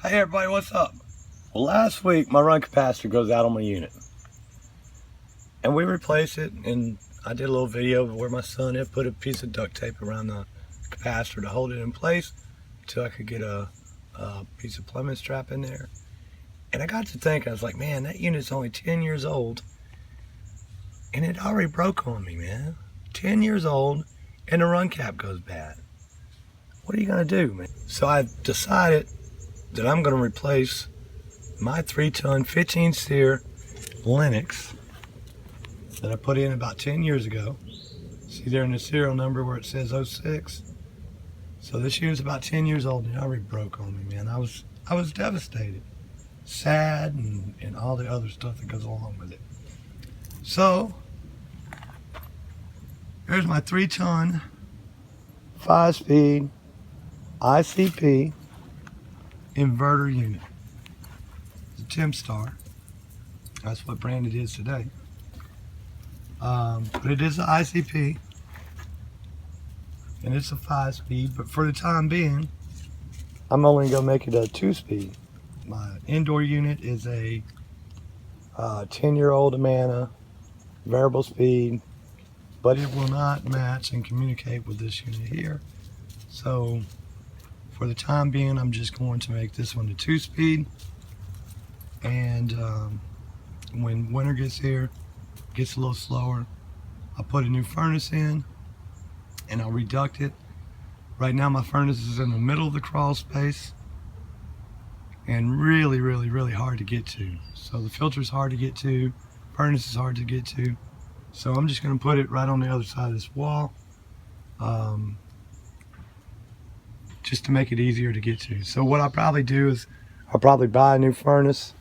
Hey everybody, what's up? Well, last week my run capacitor goes out on my unit. And we replaced it, and I did a little video of where my son had put a piece of duct tape around the capacitor to hold it in place until I could get a piece of plumbing strap in there. And I got to thinking, I was like, man, that unit's only 10 years old and it already broke on me, man. 10 years old and the run cap goes bad. What are you gonna do, man? So I decided that I'm gonna replace my 3-ton 15 SEER Lennox that I put in about 10 years ago. See there in the serial number where it says 06. So this unit's about 10 years old and it already broke on me, man. I was devastated, sad, and all the other stuff that goes along with it. So here's my 3-ton 5-speed ICP inverter unit. It's a Tim Star. That's what brand it is today. But it is an ICP and it's a 5-speed, but for the time being I'm only gonna make it a 2-speed. My indoor unit is a 10-year-old Amana variable speed, but it will not match and communicate with this unit here. So for the time being, I'm just going to make this one a 2-speed. And when winter gets here, gets a little slower, I'll put a new furnace in and I'll reduct it. Right now my furnace is in the middle of the crawl space and really hard to get to. So the filter's hard to get to, furnace is hard to get to. So I'm just gonna put it right on the other side of this wall, just to make it easier to get to. So what I'll probably do is I'll probably buy a new furnace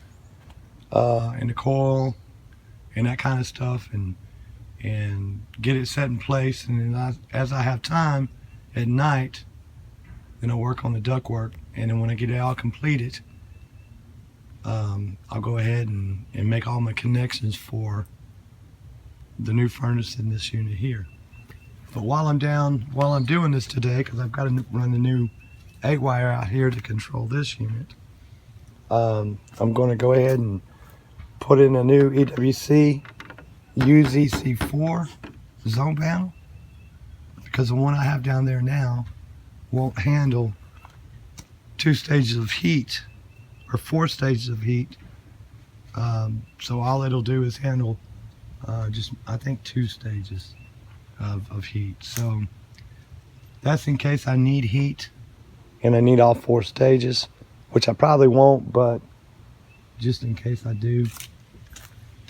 and the coil and that kind of stuff, and get it set in place. And then as I have time at night, then I'll work on the ductwork. And then when I get it all completed, I'll go ahead and make all my connections for the new furnace in this unit here. But while I'm doing this today, because I've got to run the new 8-wire out here to control this unit, I'm going to go ahead and put in a new EWC UZC4 zone panel, because the one I have down there now won't handle 2 stages of heat or 4 stages of heat. So all it'll do is handle just, I think, 2 stages of heat. So that's in case I need heat and I need all 4 stages, which I probably won't, but just in case I do,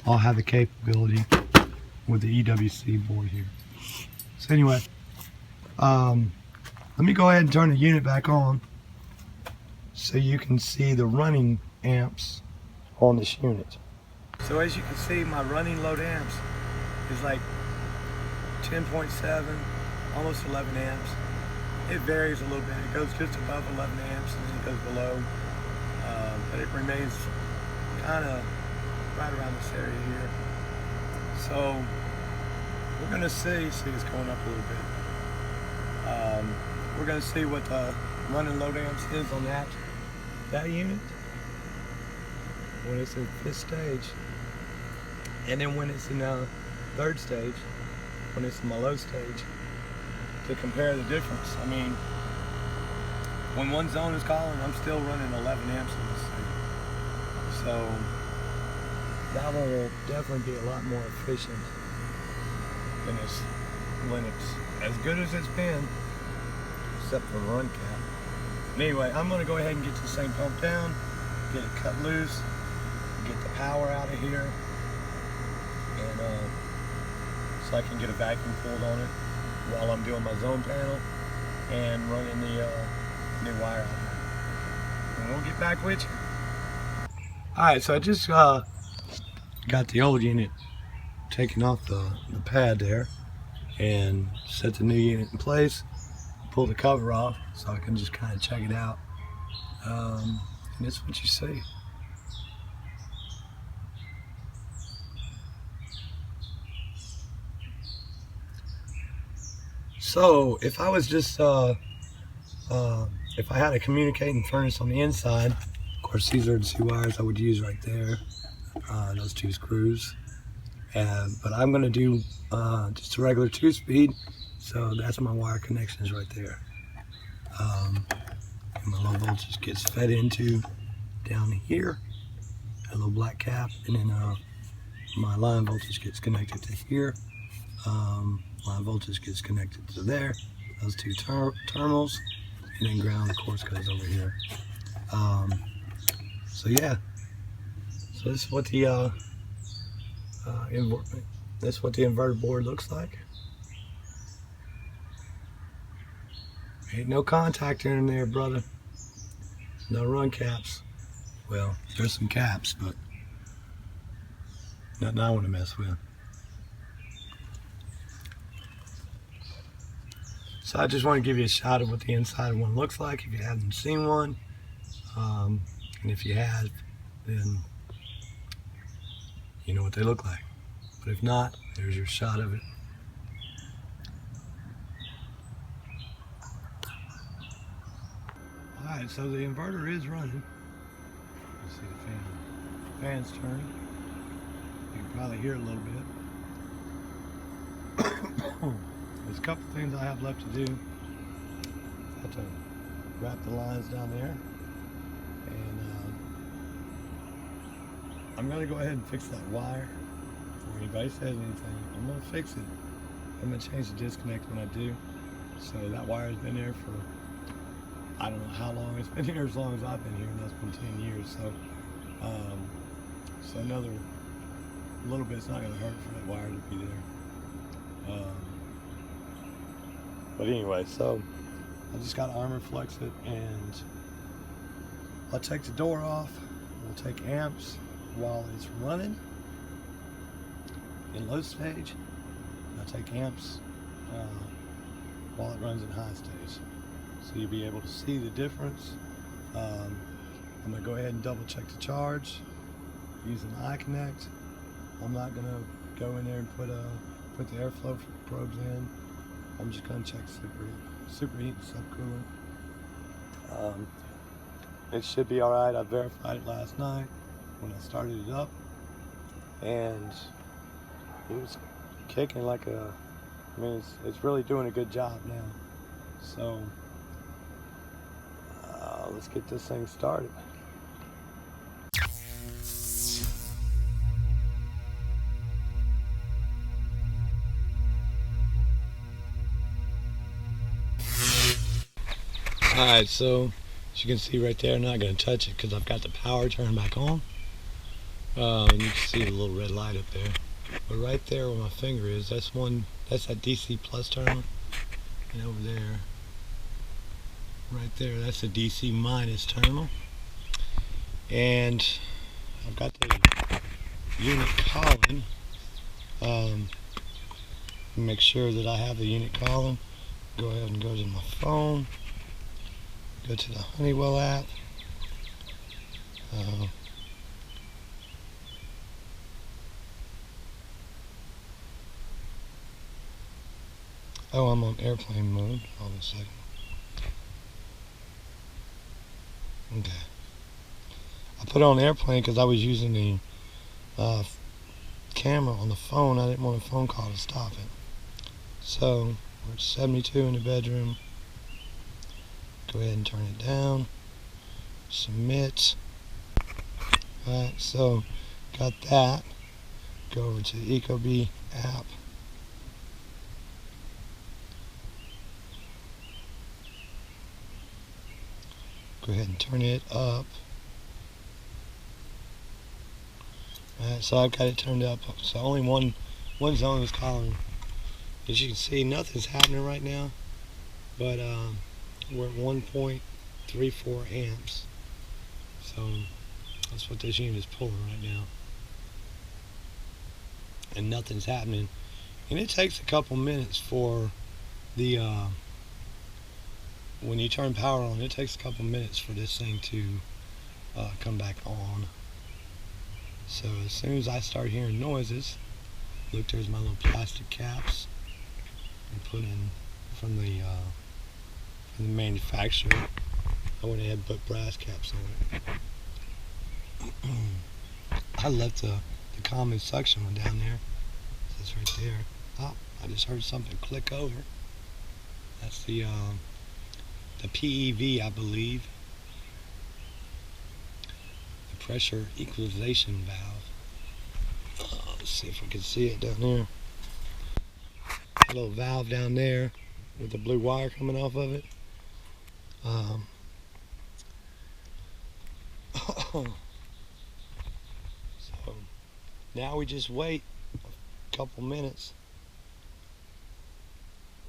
I'll have the capability with the EWC board here. So anyway, let me go ahead and turn the unit back on so you can see the running amps on this unit. So as you can see, my running load amps is like 10.7, almost 11 amps. It varies a little bit. It goes just above 11 amps and then it goes below. But it remains kind of right around this area here. So we're gonna see it's going up a little bit. We're gonna see what the running load amps is on that unit when it's in 5th stage, and then when it's in 3rd stage, when it's in my low stage, to compare the difference. I mean, when one zone is calling, I'm still running 11 amps in this thing. So that one will definitely be a lot more efficient than this Lennox. As good as it's been, except for the run cap. But anyway, I'm gonna go ahead and get this thing pumped down, get it cut loose, get the power out of here, and so I can get a vacuum pulled on it while I'm doing my zone panel and running the new wire out here. And we'll get back with you. Alright, so I just got the old unit taken off the pad there and set the new unit in place, pull the cover off so I can just kind of check it out. And that's what you see. So if I was just if I had a communicating furnace on the inside, course, these are the 2 wires I would use right there, those 2 screws. But I'm going to do just a regular 2-speed, so that's my wire connections right there. And my low voltage gets fed into down here, a little black cap, and then my line voltage gets connected to here. Line voltage gets connected to there, those 2 terminals, and then ground, of course, goes over here. So yeah, so this is what the inverter board looks like. Ain't no contactor in there, brother. No run caps. Well, there's some caps, but nothing I want to mess with. So I just want to give you a shot of what the inside of one looks like if you haven't seen one. And if you have, then you know what they look like. But if not, there's your shot of it. Alright, so the inverter is running. You see the fan. Fan's turning. You can probably hear it a little bit. There's a couple things I have left to do. I have to wrap the lines down there. And I'm going to go ahead and fix that wire. Before anybody says anything, I'm going to fix it. I'm going to change the disconnect when I do. So that wire's been there for, I don't know how long. It's been here as long as I've been here, and that's been 10 years. So, so another little bit's not going to hurt for that wire to be there. But anyway, so I just got to armor flex it, and I'll take the door off. We'll take amps while it's running in low stage. I'll take amps while it runs in high stage. So you'll be able to see the difference. I'm going to go ahead and double check the charge using the iConnect. I'm not going to go in there and put the airflow probes in. I'm just going to check superheat and subcoolant. It should be alright. I verified it last night when I started it up, and it was kicking like a, I mean, it's really doing a good job now. So let's get this thing started. Alright, so as you can see right there, I'm not going to touch it because I've got the power turned back on. And you can see the little red light up there. But right there where my finger is, that's that DC plus terminal. And over there, right there, that's the DC minus terminal. And I've got the unit calling. Make sure that I have the unit calling. Go ahead and go to my phone. Go to the Honeywell app. Oh, I'm on airplane mode. Hold on a second. Okay. I put it on airplane because I was using the camera on the phone. I didn't want a phone call to stop it. So, we're at 72 in the bedroom. Go ahead and turn it down. Submit. Alright, so got that. Go over to the Ecobee app. Go ahead and turn it up. Alright, so I've got it turned up. So only one zone is calling. As you can see, nothing's happening right now. But we're at 1.34 amps. So that's what this unit is pulling right now. And nothing's happening. And it takes a couple minutes for the when you turn power on, it takes a couple minutes for this thing to come back on. So as soon as I start hearing noises, look, there's my little plastic caps I put in from the manufacturer. I went ahead and put brass caps on it. I left the common suction one down there. That's right there. Oh, I just heard something click over. That's the PEV, I believe. The pressure equalization valve. Let's see if we can see it down there. A little valve down there with the blue wire coming off of it. So now we just wait a couple minutes.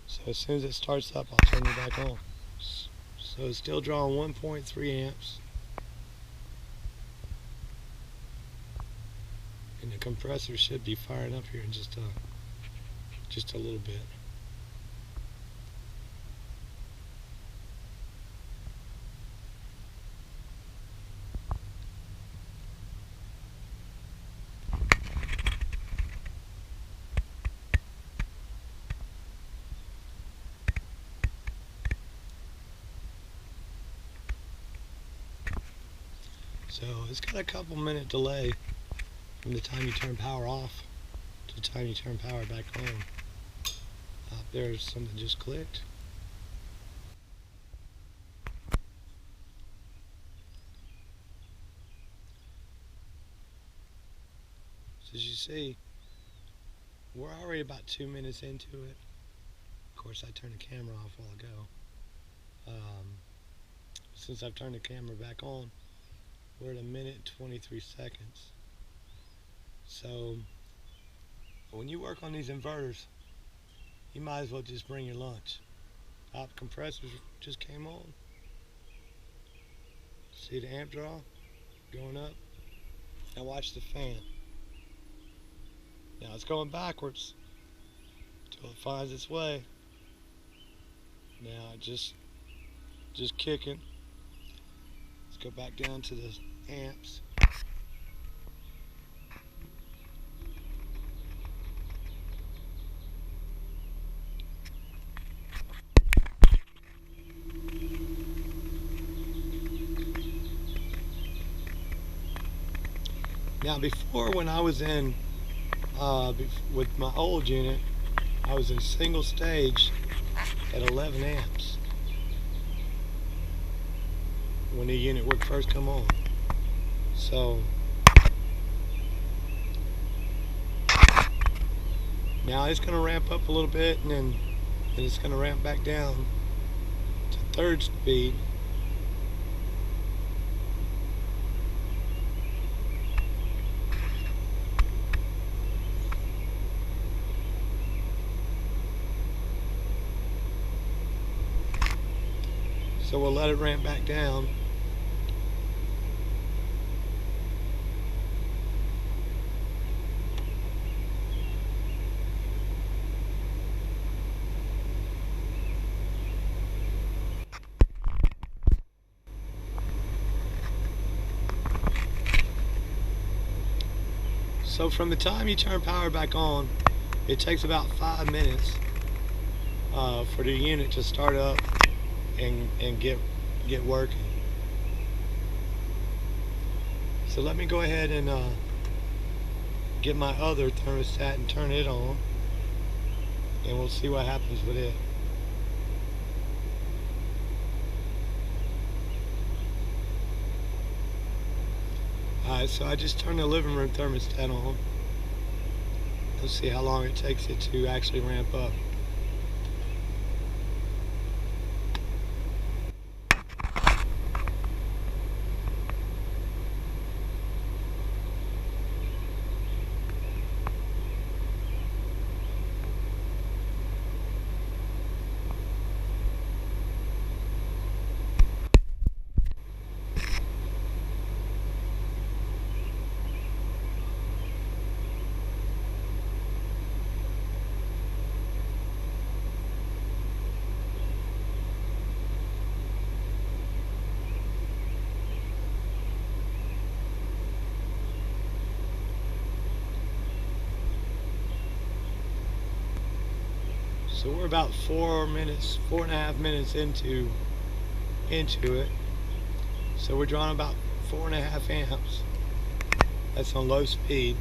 So as soon as it starts up, I'll turn it back on. So it's still drawing 1.3 amps. And the compressor should be firing up here in just a little bit. So it's got a couple minute delay from the time you turn power off to the time you turn power back on. There's something just clicked. So as you see, we're already about 2 minutes into it. Of course, I turned the camera off a while ago. Since I've turned the camera back on, we're at 1:23 seconds. So when you work on these inverters, you might as well just bring your lunch. Top compressors just came on. See the amp draw going up? Now watch the fan. Now it's going backwards until it finds its way. Now just kicking. Let's go back down to the amps. Now before, when I was in with my old unit, I was in single stage at 11 amps when the unit would first come on. So now it's going to ramp up a little bit, and then it's going to ramp back down to third speed. So we'll let it ramp back down. So from the time you turn power back on, it takes about 5 minutes for the unit to start up and get working. So let me go ahead and get my other thermostat and turn it on, and we'll see what happens with it. Alright, so I just turned the living room thermostat on. Let's see how long it takes it to actually ramp up. So we're about 4.5 minutes into it. So we're drawing about 4.5 amps. That's on low speed.